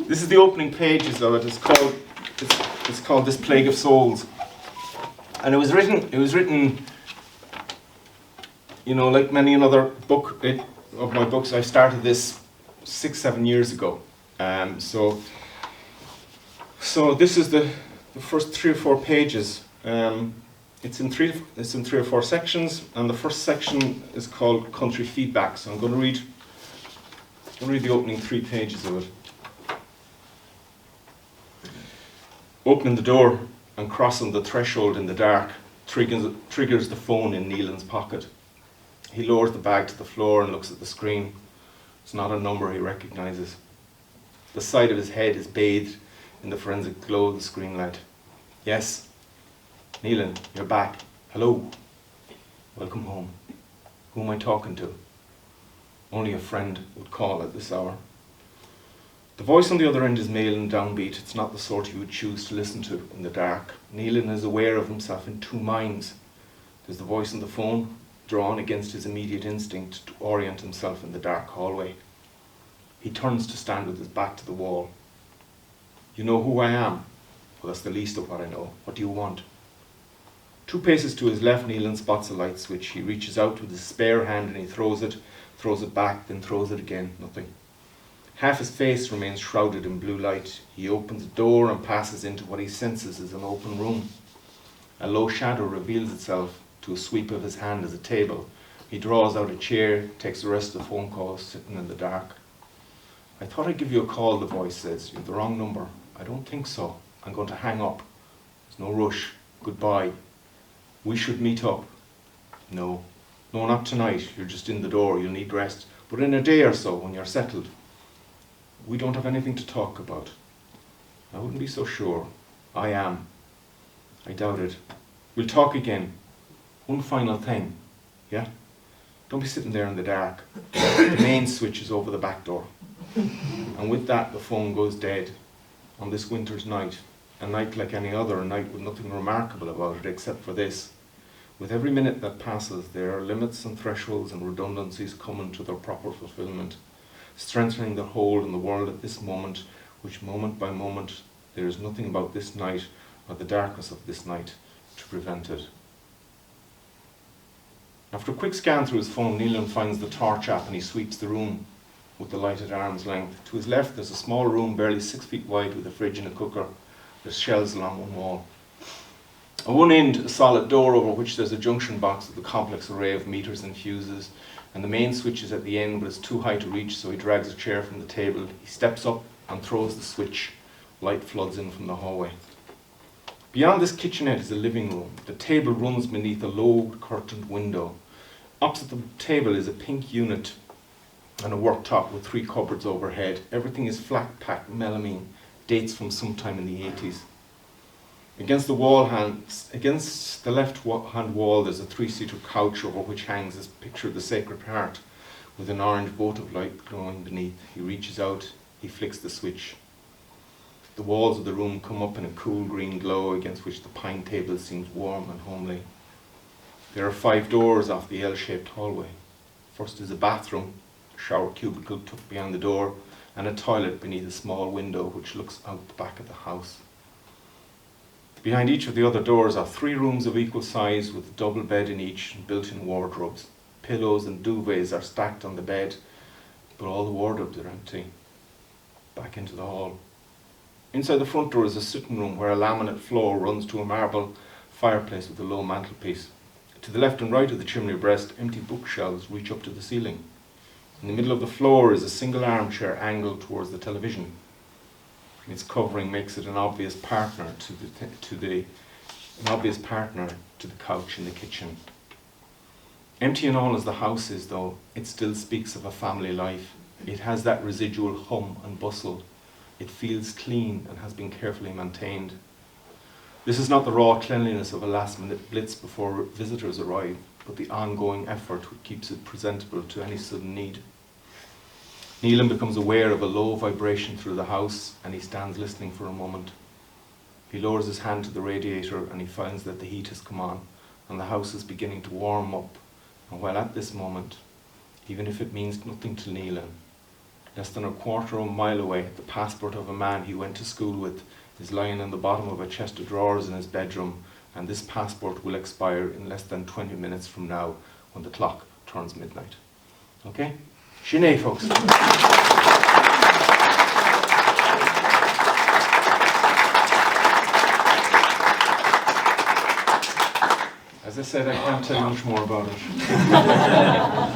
This is the opening pages of it. It's called This Plague of Souls. And it was written, you know, like many another book of my books. I started this 6-7 years ago. So this is the first 3 or 4 pages. It's in 3 or 4 sections, and the first section is called Country Feedback. So I'm going to read the opening 3 pages of it. Opening the door and crossing the threshold in the dark triggers the phone in Neelan's pocket. He lowers the bag to the floor and looks at the screen. It's not a number he recognises. The side of his head is bathed in the forensic glow of the screen light. Yes, Neelan, you're back. Hello. Welcome home. Who am I talking to? Only a friend would call at this hour. The voice on the other end is male and downbeat. It's not the sort you would choose to listen to in the dark. Neelan is aware of himself in 2 minds. There's the voice on the phone, drawn against his immediate instinct to orient himself in the dark hallway. He turns to stand with his back to the wall. You know who I am? Well, that's the least of what I know. What do you want? 2 paces to his left, Neelan spots a light switch. He reaches out with his spare hand and he throws it back, then throws it again. Nothing. Half his face remains shrouded in blue light. He opens the door and passes into what he senses is an open room. A low shadow reveals itself to a sweep of his hand as a table. He draws out a chair, takes the rest of the phone call, sitting in the dark. I thought I'd give you a call, the voice says. You have the wrong number. I don't think so. I'm going to hang up. There's no rush. Goodbye. We should meet up. No, not tonight. You're just in the door. You'll need rest. But in a day or so, when you're settled. We don't have anything to talk about. I wouldn't be so sure. I am. I doubt it. We'll talk again. One final thing. Yeah? Don't be sitting there in the dark. The main switch is over the back door. And with that, the phone goes dead. On this winter's night. A night like any other, a night with nothing remarkable about it except for this. With every minute that passes, there are limits and thresholds and redundancies coming to their proper fulfillment, strengthening their hold in the world at this moment, which moment by moment, there is nothing about this night or the darkness of this night to prevent it. After a quick scan through his phone, Neelan finds the torch app and he sweeps the room with the light at arm's length. To his left, there's a small room barely 6 feet wide with a fridge and a cooker. There's shelves along one wall. On one end, a solid door over which there's a junction box with a complex array of meters and fuses, and the main switch is at the end, but it's too high to reach, so he drags a chair from the table. He steps up and throws the switch. Light floods in from the hallway. Beyond this kitchenette is a living room. The table runs beneath a low curtained window. Opposite the table is a pink unit and a worktop with 3 cupboards overhead. Everything is flat packed melamine, dates from sometime in the 80s. Against the left-hand wall, there's a 3-seater couch over which hangs this picture of the Sacred Heart with an orange votive light glowing beneath. He reaches out, he flicks the switch. The walls of the room come up in a cool green glow against which the pine table seems warm and homely. There are 5 doors off the L-shaped hallway. First is a bathroom, a shower cubicle tucked behind the door, and a toilet beneath a small window which looks out the back of the house. Behind each of the other doors are 3 rooms of equal size with a double bed in each and built-in wardrobes. Pillows and duvets are stacked on the bed, but all the wardrobes are empty. Back into the hall. Inside the front door is a sitting room where a laminate floor runs to a marble fireplace with a low mantelpiece. To the left and right of the chimney breast, empty bookshelves reach up to the ceiling. In the middle of the floor is a single armchair angled towards the television. Its covering makes it an obvious partner to the couch in the kitchen. Empty and all as the house is, though, it still speaks of a family life. It has that residual hum and bustle. It feels clean and has been carefully maintained. This is not the raw cleanliness of a last-minute blitz before visitors arrive, but the ongoing effort which keeps it presentable to any sudden need. Neelan becomes aware of a low vibration through the house, and he stands listening for a moment. He lowers his hand to the radiator and he finds that the heat has come on and the house is beginning to warm up. And while at this moment, even if it means nothing to Neelan, Less than a quarter of a mile away, the passport of a man he went to school with is lying in the bottom of a chest of drawers in his bedroom, and this passport will expire in less than 20 minutes from now when the clock turns midnight. Okay? Sinead, folks. As I said, I can't tell you much more about it.